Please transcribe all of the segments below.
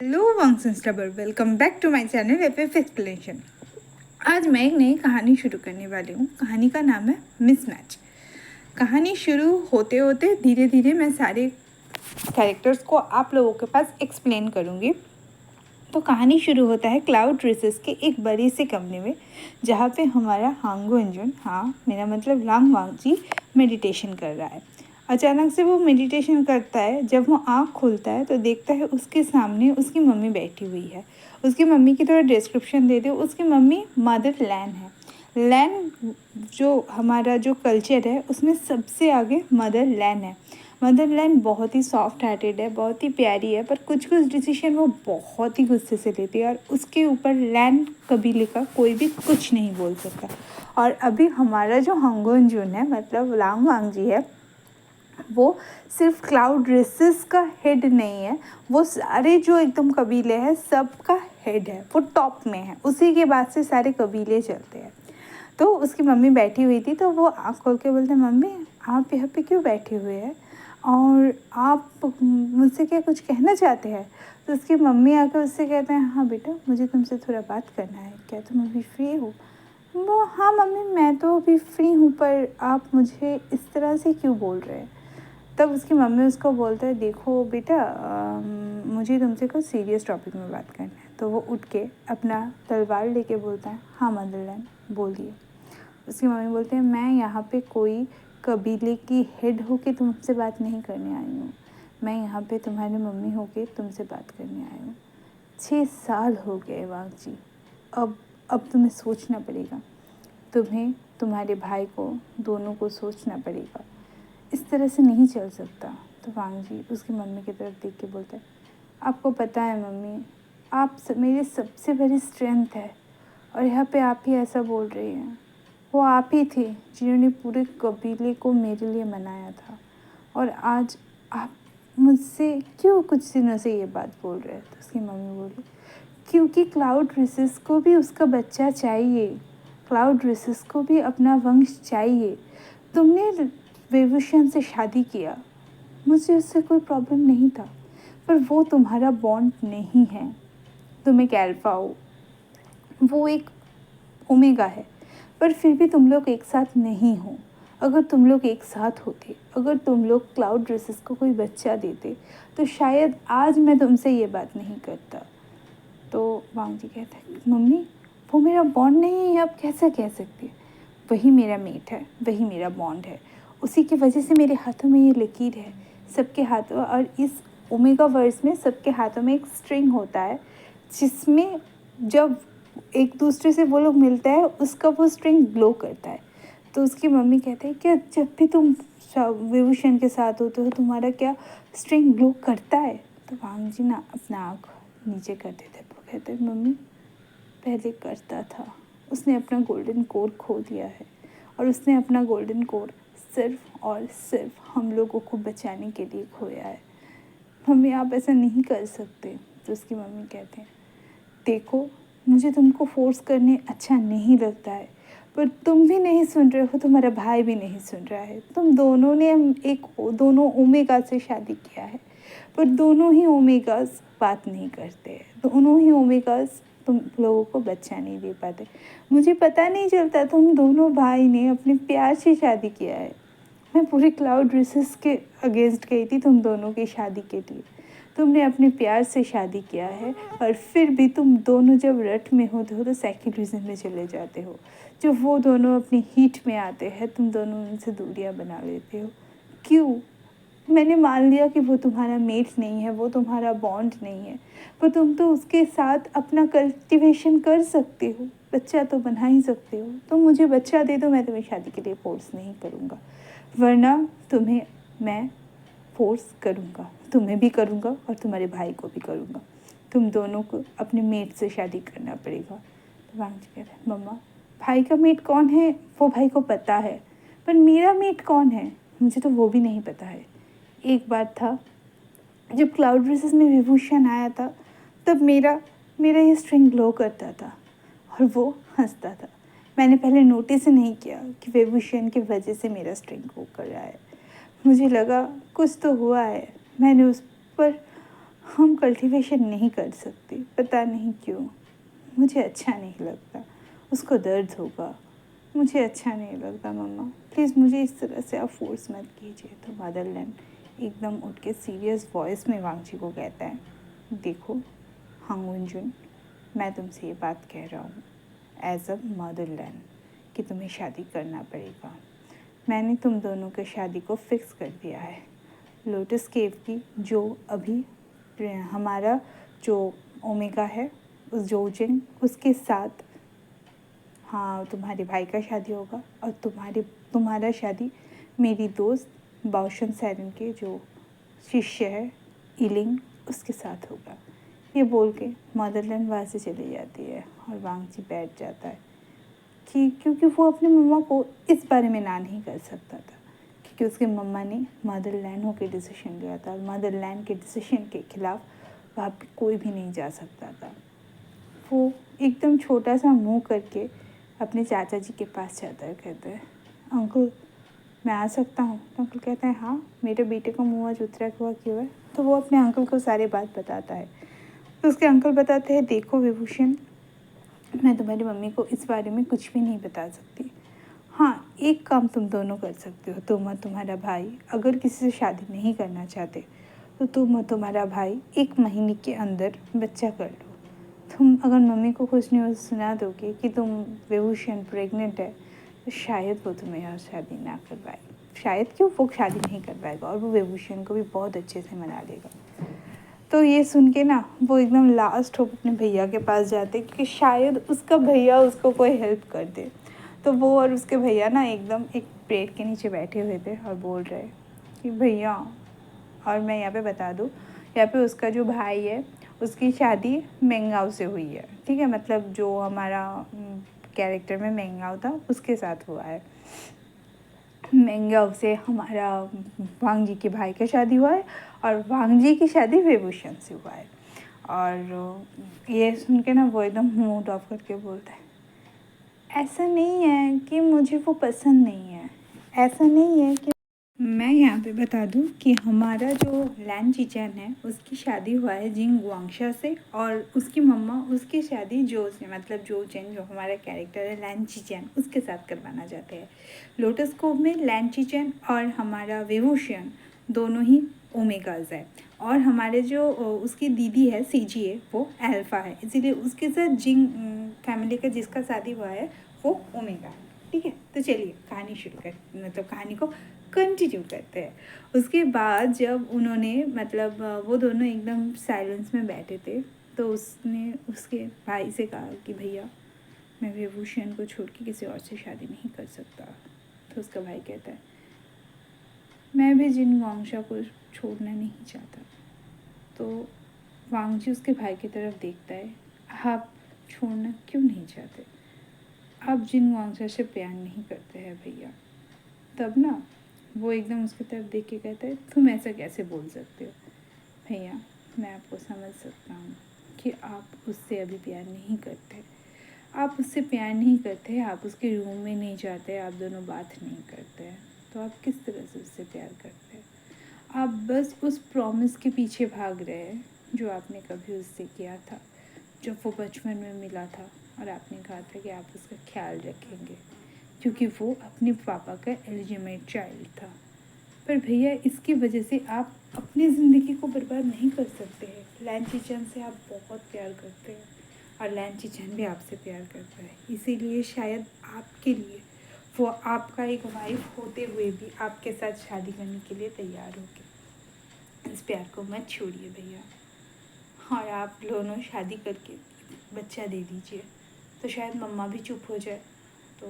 Hello वंक्स स्टबर, welcome back to my channel F explanation. आज मैं एक नई कहानी शुरू करने वाली हूँ। कहानी का नाम है मिसमैच। कहानी शुरू होते होते धीरे धीरे मैं सारे कैरेक्टर्स को आप लोगों के पास एक्सप्लेन करूँगी। तो कहानी शुरू होता है क्लाउड रेसेस के एक बड़े से कमरे में, जहाँ पे हमारा हांगो इंजन, हाँ मेरा मतलब लांग वांगजी, मेडिटेशन कर रहा है। अचानक से वो मेडिटेशन करता है। जब वो आँख खोलता है तो देखता है उसके सामने उसकी मम्मी बैठी हुई है। उसकी मम्मी की थोड़ा डिस्क्रिप्शन दे दो। उसकी मम्मी मदर लैन है। लैन जो हमारा जो कल्चर है उसमें सबसे आगे मदर लैन है। मदर लैन बहुत ही सॉफ्ट हार्टेड है, बहुत ही प्यारी है, पर कुछ कुछ डिसीजन वो बहुत ही गुस्से से लेती है और उसके ऊपर लैन कबीले का कोई भी कुछ नहीं बोल सकता। और अभी हमारा जो हंगोन जून है, मतलब लांग वांगजी है, वो सिर्फ क्लाउड रेसेस का हेड नहीं है, वो सारे जो एकदम कबीले हैं सबका हेड है। वो टॉप में है, उसी के बाद से सारे कबीले चलते हैं। तो उसकी मम्मी बैठी हुई थी, तो वो आँख खोल के बोलते, मम्मी आप यहाँ पे क्यों बैठे हुए हैं और आप मुझसे क्या कुछ कहना चाहते हैं? तो उसकी मम्मी आकर उससे कहते हैं, हाँ बेटा मुझे तुमसे थोड़ा बात करना है, क्या तुम अभी फ्री हो? वो, हाँ मम्मी मैं तो अभी फ्री हूँ, पर आप मुझे इस तरह से क्यों बोल रहे हैं? तब उसकी मम्मी उसको बोलता है, देखो बेटा मुझे तुमसे कुछ सीरियस टॉपिक में बात करना है। तो वो उठ के अपना तलवार लेके बोलता है, हाँ मदरलैन बोलिए। उसकी मम्मी बोलती है, मैं यहाँ पे कोई कबीले की हेड होके तुमसे बात नहीं करने आई हूँ, मैं यहाँ पे तुम्हारी मम्मी होके तुमसे बात करने आई हूँ। 6 साल हो गए वांग जी, अब तुम्हें सोचना पड़ेगा, तुम्हें तुम्हारे भाई को दोनों को सोचना पड़ेगा, इस तरह से नहीं चल सकता। तो वांग जी उसकी मम्मी की तरफ देख के बोलते हैं, आपको पता है मम्मी, आप मेरी सबसे बड़ी स्ट्रेंथ है और यहाँ पे आप ही ऐसा बोल रही हैं। वो आप ही थे जिन्होंने पूरे कबीले को मेरे लिए मनाया था, और आज आप मुझसे क्यों कुछ दिनों से ये बात बोल रहे हैं? तो उसकी मम्मी बोली, क्योंकि क्लाउड रिसेस को भी उसका बच्चा चाहिए, क्लाउड रिसेस को भी अपना वंश चाहिए। तुमने विभूषण से शादी किया, मुझे उससे कोई प्रॉब्लम नहीं था, पर वो तुम्हारा बॉन्ड नहीं है। तुम एक अल्फा हो, वो एक ओमेगा है, पर फिर भी तुम लोग एक साथ नहीं हो। अगर तुम लोग एक साथ होते, अगर तुम लोग क्लाउड रेसेस को कोई बच्चा देते, तो शायद आज मैं तुमसे ये बात नहीं करता। तो वांग जी कहते हैं, मम्मी वो मेरा बॉन्ड नहीं है, आप कैसे कह सकते? वही मेरा मेट है, वही मेरा बॉन्ड है, उसी की वजह से मेरे हाथों में ये लकीर है। सबके हाथों, और इस ओमेगा वर्स में सबके हाथों में एक स्ट्रिंग होता है, जिसमें जब एक दूसरे से वो लोग मिलता है उसका वो स्ट्रिंग ग्लो करता है। तो उसकी मम्मी कहते हैं, क्या जब भी तुम विभूषण के साथ होते हो तुम्हारा क्या स्ट्रिंग ग्लो करता है? तो वांग जी ना अपना आँख नीचे कर देते, वो कहते हैं, मम्मी पहले करता था, उसने अपना गोल्डन कोर खो दिया है, और उसने अपना गोल्डन कोर सिर्फ और सिर्फ हम लोगों को बचाने के लिए खोया है। मम्मी आप ऐसा नहीं कर सकते। तो उसकी मम्मी कहते हैं, देखो मुझे तुमको फोर्स करने अच्छा नहीं लगता है, पर तुम भी नहीं सुन रहे हो, तुम्हारा भाई भी नहीं सुन रहा है। तुम दोनों ने एक दोनों ओमेगा से शादी किया है, पर दोनों ही ओमेगास बात नहीं करते हैं, दोनों ही ओमेगास तुम लोगों को बच्चा नहीं दे पाते। मुझे पता नहीं चलता तुम दोनों भाई ने अपने प्यार से शादी किया है। मैं पूरे क्लाउड रेसेस के अगेंस्ट गई थी तुम दोनों की शादी के लिए। तुमने अपने प्यार से शादी किया है, और फिर भी तुम दोनों जब रट में होते हो तो सेक्युलरिज्म में चले जाते हो। जब वो दोनों अपनी हीट में आते हैं तुम दोनों उनसे दूरियां बना लेते हो। क्यों? मैंने मान लिया कि वो तुम्हारा मेट नहीं है, वो तुम्हारा बॉन्ड नहीं है, पर तुम तो उसके साथ अपना कल्टिवेशन कर सकते हो, बच्चा तो बना ही सकते हो। तो मुझे बच्चा दे दो, मैं तुम्हें शादी के लिए फोर्स नहीं करूँगा, वरना तुम्हें मैं फोर्स करूँगा, तुम्हें भी करूँगा और तुम्हारे भाई को भी करूँगा। तुम दोनों को अपने मेट से शादी करना पड़ेगा। तो वांग जी कह रहे हैं, मम्मा भाई का मेट कौन है वो भाई को पता है, पर मेरा मेट कौन है मुझे तो वो भी नहीं पता है। एक बार था जब क्लाउड रेसेस में विभूषण आया था, तब मेरा मेरा ये स्ट्रिंग ग्लो करता था और वो हंसता था। मैंने पहले नोटिस ही नहीं किया कि विभूषण की वजह से मेरा स्ट्रिंग ग्लो कर रहा है। मुझे लगा कुछ तो हुआ है, मैंने उस पर हम कल्टीवेशन नहीं कर सकते, पता नहीं क्यों। मुझे अच्छा नहीं लगता, उसको दर्द होगा। मुझे अच्छा नहीं लगता मम्मा, प्लीज़ मुझे इस तरह से आप फोर्स मत कीजिए। तो मदरलैंड एकदम उठ के सीरियस वॉइस में वांगजी को कहता है, देखो हांग वनजुन, मैं तुमसे ये बात कह रहा हूँ एज अ मदरलैंड कि तुम्हें शादी करना पड़ेगा। मैंने तुम दोनों के शादी को फिक्स कर दिया है। लोटस केव की जो अभी हमारा जो ओमेगा है, उस जोजिन उसके साथ हाँ तुम्हारे भाई का शादी होगा, और तुम्हारा शादी मेरी दोस्त बाओशन सैरन के जो शिष्य है इलिंग उसके साथ होगा। ये बोल के मदरलैंड वहाँ से चली जाती है और वांगजी बैठ जाता है कि क्योंकि वो अपने मम्मा को इस बारे में ना नहीं कर सकता था, क्योंकि उसके मम्मा ने मदरलैंड होकर डिसीजन लिया था और मदरलैंड के डिसीजन के खिलाफ वहाँ पे कोई भी नहीं जा सकता था। वो एकदम छोटा सा मुंह करके अपने चाचा जी के पास जाता है, कहता है अंकल मैं आ सकता हूँ। तो अंकल कहते हैं हाँ, मेरे बेटे को मुँह आज उतरा हुआ क्यों है। तो वो अपने अंकल को सारी बात बताता है। तो उसके अंकल बताते हैं देखो विभूषण, मैं तुम्हारी मम्मी को इस बारे में कुछ भी नहीं बता सकती। हाँ एक काम तुम दोनों कर सकते हो, तुम और तुम्हारा भाई अगर किसी से शादी नहीं करना चाहते तो तुम और तुम्हारा भाई 1 महीने के अंदर बच्चा कर लो। तुम अगर मम्मी को कुछ न्यूज़ सुना दोगे कि तुम विभूषण प्रेग्नेंट है तो शायद वो तुम्हें यहाँ शादी ना करवाए। शायद क्यों, वो शादी नहीं करवाएगा और वो विभूषण को भी बहुत अच्छे से मना लेगा। तो ये सुन के ना वो एकदम लास्ट होप अपने भैया के पास जाते कि शायद उसका भैया उसको कोई हेल्प कर दे। तो वो और उसके भैया ना एकदम एक पेड़ के नीचे बैठे हुए थे और बोल रहे कि भैया, और मैं यहाँ पे बता दूँ, यहाँ पे उसका जो भाई है उसकी शादी मेंगाव से हुई है, ठीक है, मतलब जो हमारा कैरेक्टर में मेंगाव था उसके साथ हुआ है। मेंगाव से हमारा वांगजी के भाई का शादी हुआ है और वांगजी की शादी विभूषण से हुआ है। और ये सुन के ना वो एकदम मूड ऑफ करके बोलता है ऐसा नहीं है कि मुझे वो पसंद नहीं है, ऐसा नहीं है कि मैं यहाँ पे बता दूँ कि हमारा जो लैन चीचैन है उसकी शादी हुआ है जिंग गुआंगशा से, और उसकी मम्मा उसकी शादी जो से मतलब जो चैन जो हमारा कैरेक्टर है लैन चीचैन उसके साथ करवाना चाहते हैं। लोटस कोव में लैन चीचैन और हमारा विभूषण दोनों ही ओमेगाज है, और हमारे जो उसकी दीदी है सीजीए वो अल्फा है, इसीलिए उसके साथ जिंग फैमिली का जिसका शादी हुआ है वो ओमेगा है। ठीक है, तो चलिए कहानी शुरू कर मतलब कहानी को कंटिन्यू करते हैं। उसके बाद जब उन्होंने मतलब वो दोनों एकदम साइलेंस में बैठे थे तो उसने उसके भाई से कहा कि भैया मैं विभूषण को छोड़ के किसी और से शादी नहीं कर सकता। तो उसका भाई कहता है मैं भी जिन वांगशा को छोड़ना नहीं चाहता। तो वांगजी उसके भाई की तरफ देखता है, आप छोड़ना क्यों नहीं चाहते, आप जिन वांगशा से प्यार नहीं करते हैं भैया। तब ना वो एकदम उसकी तरफ देख के कहता है तुम ऐसा कैसे बोल सकते हो भैया, मैं आपको समझ सकता हूँ कि आप उससे अभी प्यार नहीं करते, आप उससे प्यार नहीं करते, आप उसके रूम में नहीं जाते, आप दोनों बात नहीं करते हैं, तो आप किस तरह से उससे प्यार करते हैं। आप बस उस प्रॉमिस के पीछे भाग रहे हैं जो आपने कभी उससे किया था जब वो बचपन में मिला था, और आपने कहा था कि आप उसका ख्याल रखेंगे क्योंकि वो अपने पापा का एलिजिमेट चाइल्ड था। पर भैया इसकी वजह से आप अपनी ज़िंदगी को बर्बाद नहीं कर सकते हैं। लैन चीचन से आप बहुत प्यार करते हैं और लैन चीचन भी आपसे प्यार करता है, इसीलिए शायद आपके लिए वो आपका एक वाइफ होते हुए भी आपके साथ शादी करने के लिए तैयार हो गए। इस प्यार को मत छोड़िए भैया, और आप दोनों शादी करके बच्चा दे दीजिए तो शायद मम्मा भी चुप हो जाए। तो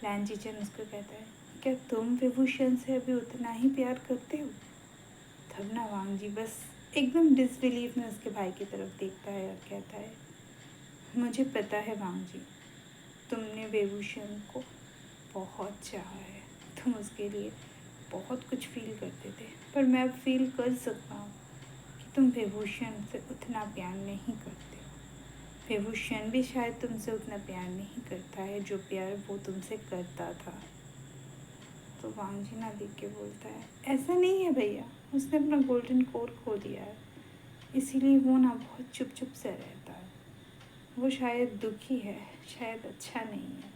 लैन चीचन उसको कहता है क्या तुम विभूषण से अभी उतना ही प्यार करते हो। तब ना वांगजी बस एकदम डिसबिलीव में उसके भाई की तरफ देखता है और कहता है मुझे पता है वांगजी, तुमने विभूषण को बहुत चाहा है, तुम उसके लिए बहुत कुछ फील करते थे, पर मैं अब फील कर सकता हूँ कि तुम विभूषण से उतना प्यार नहीं करते हो। विभूषण भी शायद तुमसे उतना प्यार नहीं करता है जो प्यार वो तुमसे करता था। तो वांगजी ना देख के बोलता है ऐसा नहीं है भैया, उसने अपना गोल्डन कोड खो दिया है। इसीलिए वो ना बहुत चुप चुप से रहता है। वो शायद दुखी है, शायद अच्छा नहीं है।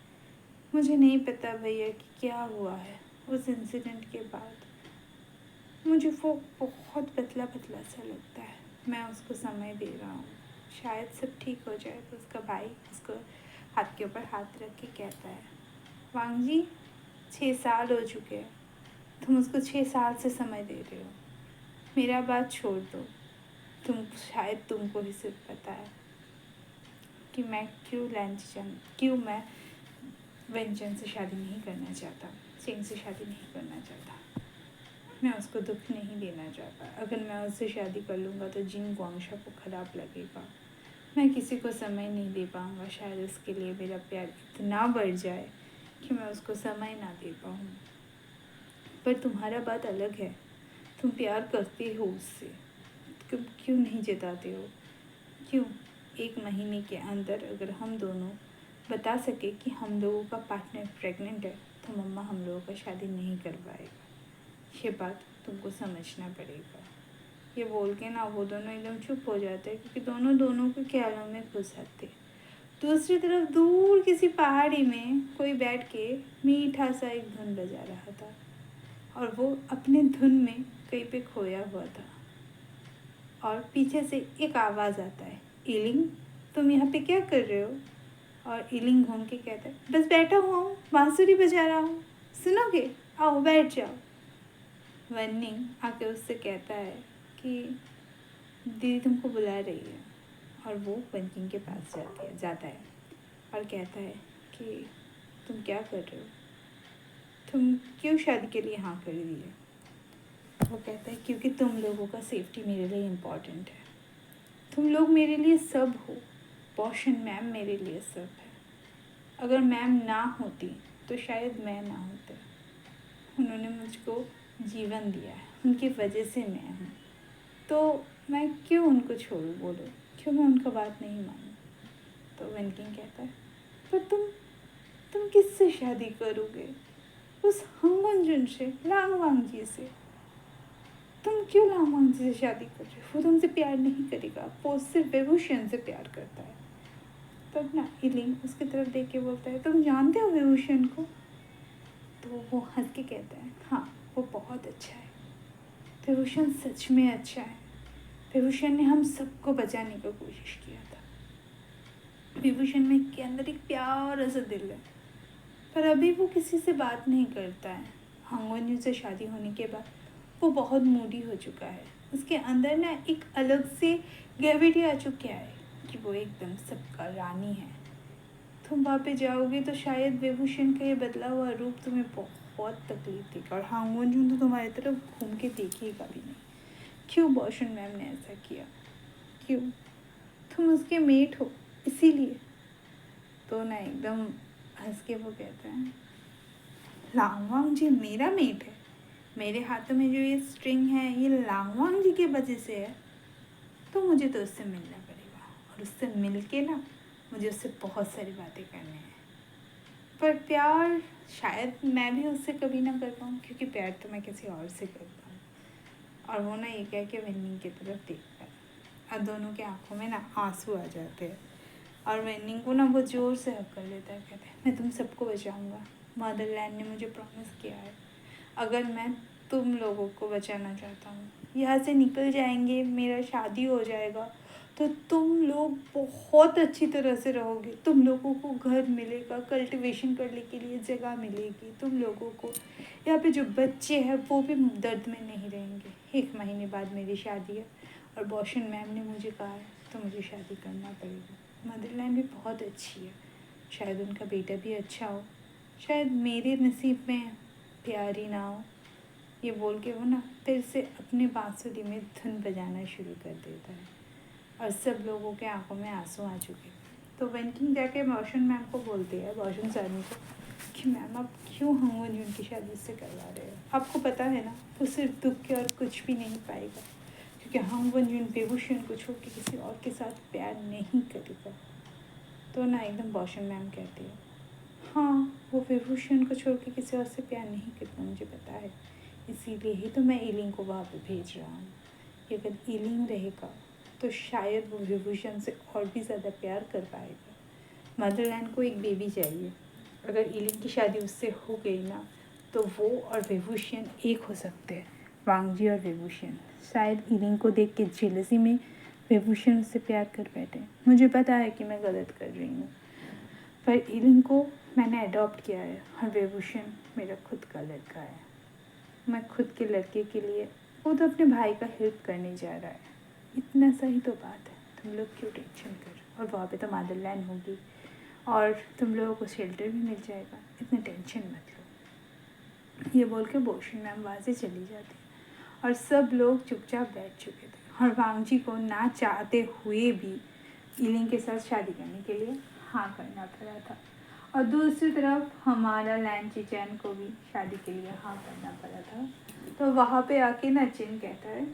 मुझे नहीं पता भैया कि क्या हुआ है उस इंसिडेंट के बाद। मुझे वो बहुत पतला पतला सा लगता है। मैं उसको समय दे रहा हूँ, शायद सब ठीक हो जाए। तो उसका भाई उसको हाथ के ऊपर हाथ रख के कहता है, वांग जी 6 साल हो चुके हैं, तुम उसको 6 साल से समय दे रहे हो। मेरा बात छोड़ दो। शायद तुमको भी सिर्फ पता है कि मैं क्यों मैं व्यंजन से शादी नहीं करना चाहता, चेंग से शादी नहीं करना चाहता। मैं उसको दुख नहीं देना चाहता। अगर मैं उससे शादी कर लूँगा तो जिन गुआंगशा को ख़राब लगेगा। मैं किसी को समय नहीं दे पाऊँगा। शायद उसके लिए मेरा प्यार इतना बढ़ जाए कि मैं उसको समय ना दे पाऊँ। पर तुम्हारा बात अलग है। तुम प्यार करते हो उससे, तुम क्यों नहीं जताते हो? क्यों 1 महीने के अंदर अगर हम दोनों बता सके कि हम लोगों का पार्टनर प्रेग्नेंट है तो मम्मा हम लोगों का शादी नहीं करवाएगा। ये बात तुमको समझना पड़ेगा। ये बोल के ना वो दोनों एकदम चुप हो जाते हैं, क्योंकि दोनों के ख्यालों में घुस आते। दूसरी तरफ दूर किसी पहाड़ी में कोई बैठ के मीठा सा एक धुन बजा रहा था और वो अपने धुन में कहीं पे खोया हुआ था। और पीछे से एक आवाज़ आता है, इलिंग तुम यहाँ पे क्या कर रहे हो? और इलिंग घूम के कहता है, बस बैठा हुआ हूँ, बांसुरी बजा रहा हूँ, सुनोगे? आओ बैठ जाओ। वन्नी आके उससे कहता है कि दीदी तुमको बुला रही है। और वो वनकिंग के पास जाता है और कहता है कि तुम क्या कर रहे हो? तुम क्यों शादी के लिए हाँ कर दी है? वो कहता है क्योंकि तुम लोगों का सेफ्टी मेरे लिए इम्पॉर्टेंट है। तुम लोग मेरे लिए सब हो। पॉशन मैम मेरे लिए सब है। अगर मैम ना होती तो शायद मैं ना होता। उन्होंने मुझको जीवन दिया है, उनकी वजह से मैं हूँ। तो मैं क्यों उनको छोड़ूं? बोलो, क्यों मैं उनका बात नहीं मानूं? तो वनकिंग कहता है, पर तुम किससे शादी करोगे? उस हंगुंजुन से, लांगवांग जी से। तुम क्यों लांगवांग जी से शादी कर रहे हो? वो तुमसे प्यार नहीं करेगा, वो सिर्फ विभूषण से प्यार करता है। तब ना इलिंग उसकी तरफ देख के बोलता है, तुम जानते हो विभूषण को? तो वो हंस के कहता है, हाँ वो बहुत अच्छा है। विभूषण सच में अच्छा है। विभूषण ने हम सबको बचाने की कोशिश किया था। विभूषण में के अंदर एक प्यारा सा दिल है, पर अभी वो किसी से बात नहीं करता है। हांगवन्यू से शादी होने के बाद वो बहुत मूडी हो चुका है। उसके अंदर ना एक अलग से ग्रेविटी आ चुकी है कि वो एकदम सबका रानी है। तुम वहाँ पे जाओगे तो शायद विभूषण का ये बदला हुआ रूप तुम्हें बहुत तकलीफ देगा, और हांगवन्यू तो तुम्हारी तरफ घूम के देखेगा भी नहीं। क्यों बॉशन मैम ने ऐसा किया? क्यों? तुम उसके मेट हो इसीलिए। तो ना एकदम हंस के वो कहता है, लांगवांग जी मेरा मेट है? मेरे हाथों में जो ये स्ट्रिंग है ये लांगवांग जी की वजह से है? तो मुझे तो उससे मिलना पड़ेगा, और उससे मिल के ना मुझे उससे बहुत सारी बातें करनी है। पर प्यार शायद मैं भी उससे कभी ना कर पाऊँ, क्योंकि प्यार तो मैं किसी और से करता हूँ। और वो ना ये कह के वेन्निंग की तरफ देखता है और दोनों के आंखों में ना आंसू आ जाते हैं। और वेन्निंग को ना वो ज़ोर से हक कर लेता है, कहता है, मैं तुम सबको बचाऊँगा। मदरलैंड ने मुझे प्रॉमिस किया है। अगर मैं तुम लोगों को बचाना चाहता हूँ, यहाँ से निकल जाएंगे, मेरा शादी हो जाएगा, तो तुम लोग बहुत अच्छी तरह से रहोगे। तुम लोगों को घर मिलेगा, कल्टीवेशन करने के लिए जगह मिलेगी। तुम लोगों को यहाँ पे जो बच्चे हैं वो भी दर्द में नहीं रहेंगे। 1 महीने बाद मेरी शादी है और बॉशन मैम ने मुझे कहा है तो मुझे शादी करना पड़ेगा। मदरलैंड भी बहुत अच्छी है, शायद उनका बेटा भी अच्छा हो, शायद मेरे नसीब में प्यार ही ना हो। ये बोल के वो ना फिर से अपने बांसुरी में धुन बजाना शुरू कर देता है और सब लोगों के आंखों में आंसू आ चुके। तो वेनकिंग जाके बॉशन मैम को बोलती है, बॉशन सर को, कि मैम आप क्यों हांगवन्यून की शादी उससे करवा रहे हो? आपको पता है ना वो सिर्फ दुख के और कुछ भी नहीं पाएगा, क्योंकि हांगवन्यून विभूषण को छोड़ के किसी और के साथ प्यार नहीं करेगा। तो ना एकदम बॉशन मैम कहती है, हाँ वो विभूषण को छोड़ के किसी और से प्यार नहीं करता, मुझे पता है। इसीलिए ही तो मैं इलिंग को वहाँ पे भेज रहा हूँ कि अगर इलिंग रहेगा तो शायद वो विभूषण से और भी ज़्यादा प्यार कर पाएगा। मदरलैंड को एक बेबी चाहिए। अगर ईलिंग की शादी उससे हो गई ना तो वो और विभूषण एक हो सकते हैं, वांगजी और विभूषण। शायद ईलिंग को देख के जेलसी में विभूषण उससे प्यार कर बैठे। मुझे पता है कि मैं गलत कर रही हूँ, पर ईलिंग को मैंने अडॉप्ट किया है और विभूषण मेरा खुद का लड़का है। मैं खुद के लड़के के लिए, वो तो अपने भाई का हेल्प करने जा रहा है, इतना सही तो बात है। तुम लोग क्यों टेंशन कर, और वहाँ पे तो मदरलैंड होगी और तुम लोगों को शेल्टर भी मिल जाएगा, इतनी टेंशन मत लो। ये बोल के बोशन मैम वहाँ से चली जाती और सब लोग चुपचाप बैठ चुके थे और वांगजी को ना चाहते हुए भी ईलिंग के साथ शादी करने के लिए हाँ करना पड़ा था। और दूसरी तरफ हमारा लैन चिचैन को भी शादी के लिए हाँ करना पड़ा था। तो वहाँ पे आके ना चिन कहता है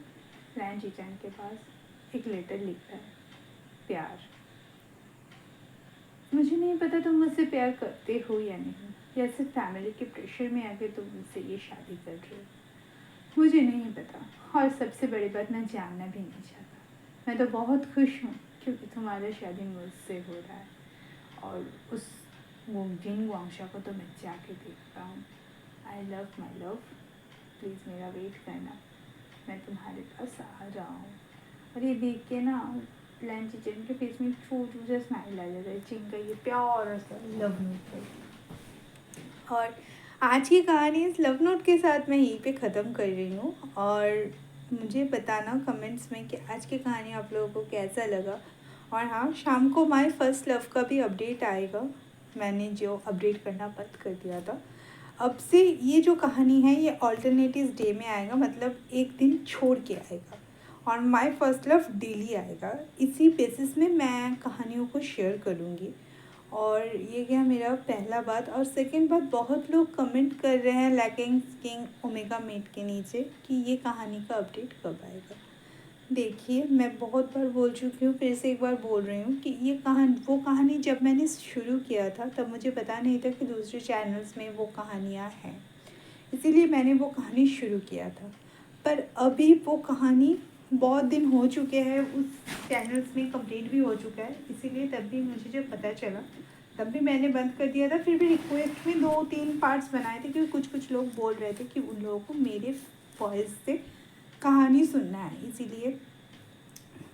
लैन चिचैन के पास एक लेटर लिखता है, प्यार। मुझे नहीं पता तुम मुझसे प्यार करते हो या नहीं, या सिर्फ फैमिली के प्रेशर में आके तुम मुझसे ये शादी कर रहे हो, मुझे नहीं पता। और सबसे बड़ी बात, मैं जानना भी नहीं चाहता। मैं तो बहुत खुश हूँ क्योंकि तुम्हारा शादी मुझसे हो रहा है और उस जिन वांगशा को तो मैं जाके देखता हूँ। I love my love, please मेरा वेट करना, मैं तुम्हारे पास आ रहा हूँ। और ये देख के ना लैन चिचैन के फेस में छोटू सा स्माइल आ जाता है, चिन का ये प्यार सा लव नोट पर। और आज की कहानी इस लव नोट के साथ मैं यहीं पे ख़त्म कर रही हूँ। और मुझे बताना कमेंट्स में कि आज की कहानी आप लोगों को कैसा लगा। और हाँ, शाम को माय फर्स्ट लव का भी अपडेट आएगा। मैंने जो अपडेट करना बंद कर दिया था, अब से ये जो कहानी है ये ऑल्टरनेटिव डे में आएगा, मतलब एक दिन छोड़ के आएगा। और माय फर्स्ट लव डेली आएगा। इसी बेसिस में मैं कहानियों को शेयर करूँगी। और ये गया मेरा पहला बात। और सेकंड बात, बहुत लोग कमेंट कर रहे हैं लैकिंग किंग ओमेगा मेट के नीचे कि ये कहानी का अपडेट कब आएगा। देखिए, मैं बहुत बार बोल चुकी हूँ, फिर से एक बार बोल रही हूँ कि ये वो कहानी जब मैंने शुरू किया था तब मुझे पता नहीं था कि दूसरे चैनल्स में वो कहानियाँ हैं, इसीलिए मैंने वो कहानी शुरू किया था। पर अभी वो कहानी बहुत दिन हो चुके हैं, उस चैनल्स में कंप्लीट भी हो चुका है, इसीलिए तब भी मुझे जब पता चला तब भी मैंने बंद कर दिया था। फिर भी रिक्वेस्ट में 2-3 पार्ट्स बनाए थे क्योंकि कुछ लोग बोल रहे थे कि उन लोगों को मेरे वॉइस से कहानी सुनना है, इसीलिए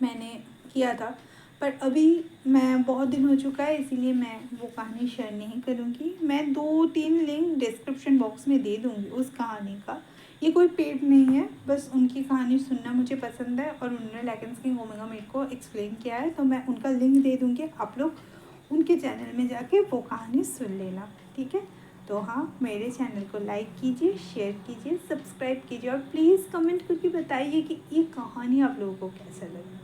मैंने किया था। पर अभी मैं बहुत दिन हो चुका है, इसीलिए मैं वो कहानी शेयर नहीं करूँगी। मैं 2-3 लिंक डिस्क्रिप्शन बॉक्स में दे दूँगी उस कहानी का। ये कोई पेड नहीं है, बस उनकी कहानी सुनना मुझे पसंद है और उन्होंने लैकेंस किंग ओमेगा मेट को एक्सप्लेन किया है, तो मैं उनका लिंक दे दूँगी। आप लोग उनके चैनल में जाके वो कहानी सुन लेना, ठीक है। तो हाँ, मेरे चैनल को लाइक कीजिए, शेयर कीजिए, सब्सक्राइब कीजिए और प्लीज़ कमेंट करके बताइए कि ये कहानी आप लोगों को कैसा लगा।